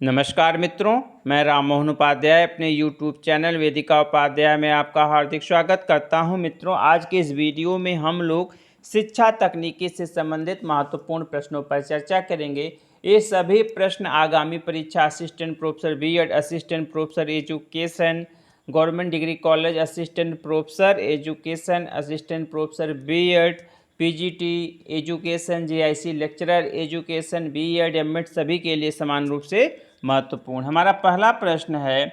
नमस्कार मित्रों, मैं राम मोहन उपाध्याय अपने YouTube चैनल वेदिका उपाध्याय में आपका हार्दिक स्वागत करता हूं। मित्रों, आज के इस वीडियो में हम लोग शिक्षा तकनीकी से संबंधित महत्वपूर्ण प्रश्नों पर चर्चा करेंगे। ये सभी प्रश्न आगामी परीक्षा assistant professor B Ed, assistant professor education, government degree college, assistant professor education, assistant professor B Ed, PGT education, JIC lecturer education, B Ed, M Ed सभी के लिए समान रूप से महत्वपूर्ण। हमारा पहला प्रश्न है,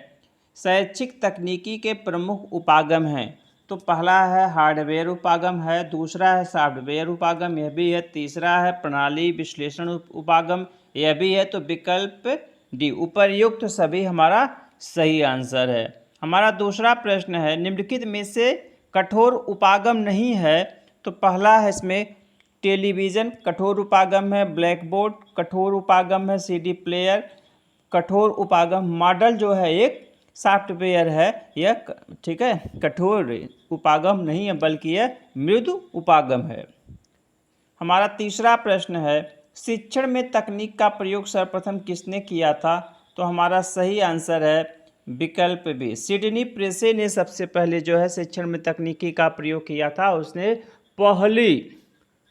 शैक्षिक तकनीकी के प्रमुख उपागम हैं। तो पहला है हार्डवेयर उपागम है, दूसरा है सॉफ्टवेयर उपागम, यह भी है, तीसरा है प्रणाली विश्लेषण उपागम, यह भी है। तो विकल्प डी उपर्युक्त सभी हमारा सही आंसर है। हमारा दूसरा प्रश्न है, निम्नलिखित में से कठोर उपागम नहीं है। तो पहला है इसमें टेलीविज़न कठोर उपागम है, ब्लैक बोर्ड कठोर उपागम है, सीडी प्लेयर कठोर उपागम, मॉडल जो है एक सॉफ्टवेयर है, यह ठीक है कठोर उपागम नहीं है बल्कि यह मृदु उपागम है। हमारा तीसरा प्रश्न है, शिक्षण में तकनीक का प्रयोग सर्वप्रथम किसने किया था। तो हमारा सही आंसर है विकल्प बी, सिडनी प्रेसे ने सबसे पहले जो है शिक्षण में तकनीकी का प्रयोग किया था। उसने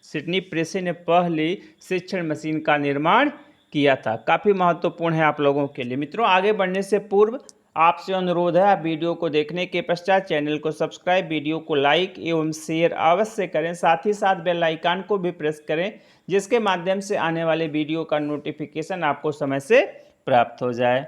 सिडनी प्रेसे ने पहली शिक्षण मशीन का निर्माण किया था। काफ़ी महत्वपूर्ण है आप लोगों के लिए। मित्रों, आगे बढ़ने से पूर्व आपसे अनुरोध है, आप वीडियो को देखने के पश्चात चैनल को सब्सक्राइब, वीडियो को लाइक एवं शेयर अवश्य करें। साथ ही साथ बेल आइकन को भी प्रेस करें, जिसके माध्यम से आने वाले वीडियो का नोटिफिकेशन आपको समय से प्राप्त हो जाए।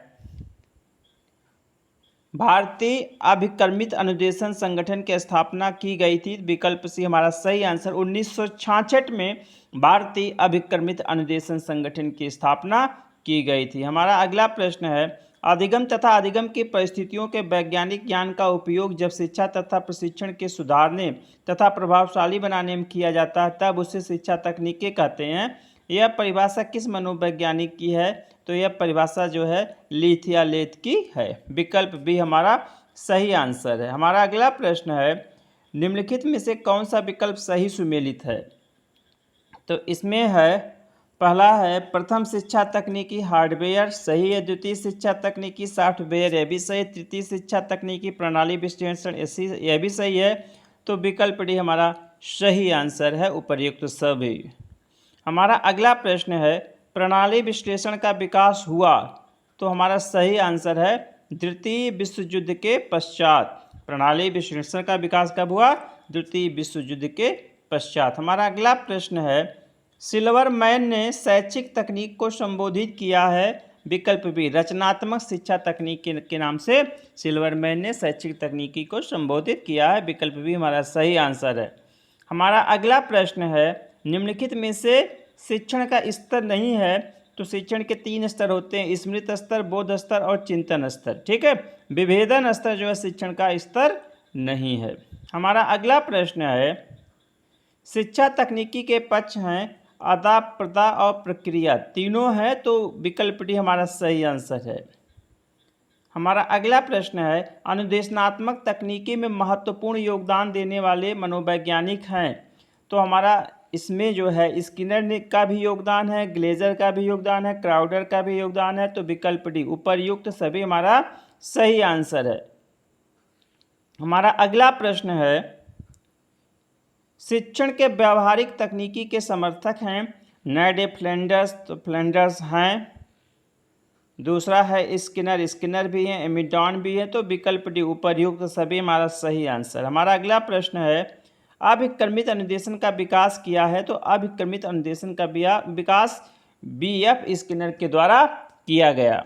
भारतीय अभिकर्मित अनुदेशन संगठन की स्थापना की गई थी। विकल्प सी हमारा सही आंसर, 1966 में भारतीय अभिकर्मित अनुदेशन संगठन की स्थापना की गई थी। हमारा अगला प्रश्न है, अधिगम तथा अधिगम की परिस्थितियों के वैज्ञानिक ज्ञान का उपयोग जब शिक्षा तथा प्रशिक्षण के सुधारने तथा प्रभावशाली बनाने में किया जाता है तब उसे शिक्षा तकनीकें कहते हैं। यह परिभाषा किस मनोवैज्ञानिक की है। तो यह परिभाषा जो है लिथियालेथ की है। विकल्प बी हमारा सही आंसर है। हमारा अगला प्रश्न है, निम्नलिखित में से कौन सा विकल्प सही सुमेलित है। तो इसमें है, पहला है प्रथम शिक्षा तकनीकी हार्डवेयर, सही है। द्वितीय शिक्षा तकनीकी सॉफ्टवेयर, यह भी सही। तृतीय शिक्षा तकनीकी प्रणाली विश्लेषण, यह भी सही है। तो विकल्प डी हमारा सही आंसर है, उपर्युक्त सभी। हमारा अगला प्रश्न है, प्रणाली विश्लेषण का विकास हुआ। तो हमारा सही आंसर है द्वितीय विश्व युद्ध के पश्चात। प्रणाली विश्लेषण का विकास कब हुआ। द्वितीय विश्व युद्ध के पश्चात। हमारा अगला प्रश्न है, सिल्वरमैन ने शैक्षिक तकनीक को संबोधित किया है। विकल्प बी रचनात्मक शिक्षा तकनीक के नाम से सिल्वरमैन ने शैक्षिक तकनीकी को संबोधित किया है। विकल्प बी हमारा सही आंसर है। हमारा अगला प्रश्न है, निम्नलिखित में से शिक्षण का स्तर नहीं है। तो शिक्षण के 3 स्तर होते हैं, स्मृत स्तर, बोध स्तर और चिंतन स्तर। ठीक है, विभेदन स्तर जो है शिक्षण का स्तर नहीं है। हमारा अगला प्रश्न है, शिक्षा तकनीकी के पक्ष हैं अदा, प्रदा और प्रक्रिया, तीनों हैं। तो विकल्प डी हमारा सही आंसर है। हमारा अगला प्रश्न है, अनुदेशनात्मक तकनीकी में महत्वपूर्ण योगदान देने वाले मनोवैज्ञानिक हैं। तो हमारा इसमें जो है स्किनर का भी योगदान है, ग्लेजर का भी योगदान है, क्राउडर का भी योगदान है। तो विकल्प डी उपर्युक्त सभी हमारा सही आंसर है। हमारा अगला प्रश्न है, शिक्षण के व्यावहारिक तकनीकी के समर्थक हैं नैडे फ्लैंडर्स। तो फ्लैंडर्स हैं। दूसरा है स्किनर भी है, एमिडॉन भी है। तो विकल्प डी उपर्युक्त सभी हमारा सही आंसर। हमारा अगला प्रश्न है, अभिक्रमित अनुदेशन का विकास किया है। तो अभिक्रमित अनुदेशन का विकास बीएफ स्किनर के द्वारा किया गया।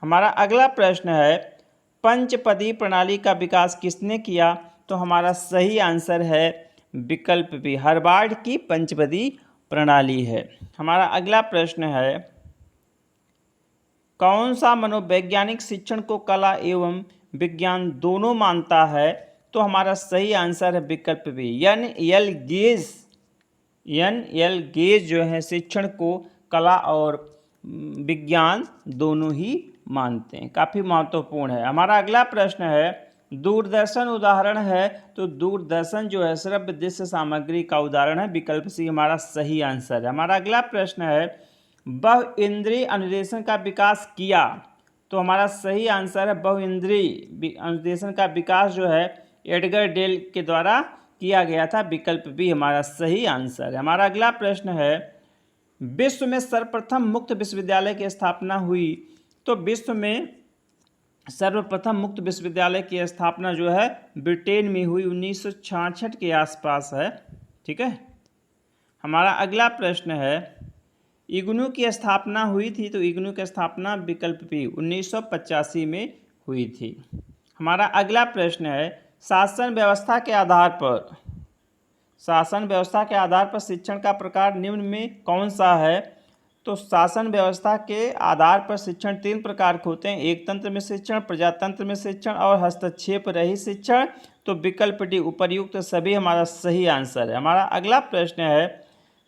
हमारा अगला प्रश्न है, पंचपदी प्रणाली का विकास किसने किया। तो हमारा सही आंसर है विकल्प बी हार्वर्ड की पंचपदी प्रणाली है। हमारा अगला प्रश्न है, कौन सा मनोवैज्ञानिक शिक्षण को कला एवं विज्ञान दोनों मानता है। तो हमारा सही आंसर है विकल्प बी एन एल गेज जो है शिक्षण को कला और विज्ञान दोनों ही मानते हैं। काफ़ी महत्वपूर्ण है। हमारा अगला प्रश्न है, दूरदर्शन उदाहरण है। तो दूरदर्शन जो है श्रव्य दृश्य सामग्री का उदाहरण है। विकल्प सी हमारा सही आंसर है। हमारा अगला प्रश्न है, बहुइंद्रिय अनुदेशन का विकास किया। तो हमारा सही आंसर है बहुइंद्रिय अनुदेशन का विकास जो है एडगर डेल के द्वारा किया गया था। विकल्प बी हमारा सही आंसर है। हमारा अगला प्रश्न है, विश्व में सर्वप्रथम मुक्त विश्वविद्यालय की स्थापना हुई। तो विश्व में सर्वप्रथम मुक्त विश्वविद्यालय की स्थापना जो है ब्रिटेन में हुई 1966 के आसपास है। ठीक है। हमारा अगला प्रश्न है, इग्नू की स्थापना हुई थी। तो इग्नू की स्थापना विकल्प बी 1985 में हुई थी। हमारा अगला प्रश्न है, शासन व्यवस्था के आधार पर शिक्षण का प्रकार निम्न में कौन सा है। तो शासन व्यवस्था के आधार पर शिक्षण 3 प्रकार के होते हैं, एकतंत्र में शिक्षण, प्रजातंत्र में शिक्षण और हस्तक्षेप रहित शिक्षण। तो विकल्प डी उपर्युक्त सभी हमारा सही आंसर है। हमारा अगला प्रश्न है,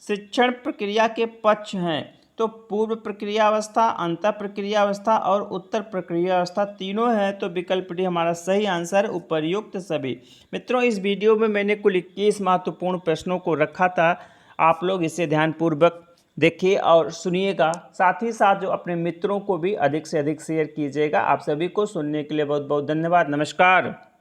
शिक्षण प्रक्रिया के पक्ष हैं। तो पूर्व प्रक्रिया अवस्था, अंतर प्रक्रिया अवस्था और उत्तर प्रक्रिया अवस्था तीनों हैं। तो विकल्प डी हमारा सही आंसर उपर्युक्त सभी। मित्रों, इस वीडियो में मैंने कुल 21 महत्वपूर्ण प्रश्नों को रखा था। आप लोग इसे ध्यानपूर्वक देखिए और सुनिएगा। साथ ही साथ जो अपने मित्रों को भी अधिक से अधिक शेयर कीजिएगा। आप सभी को सुनने के लिए बहुत बहुत धन्यवाद। नमस्कार।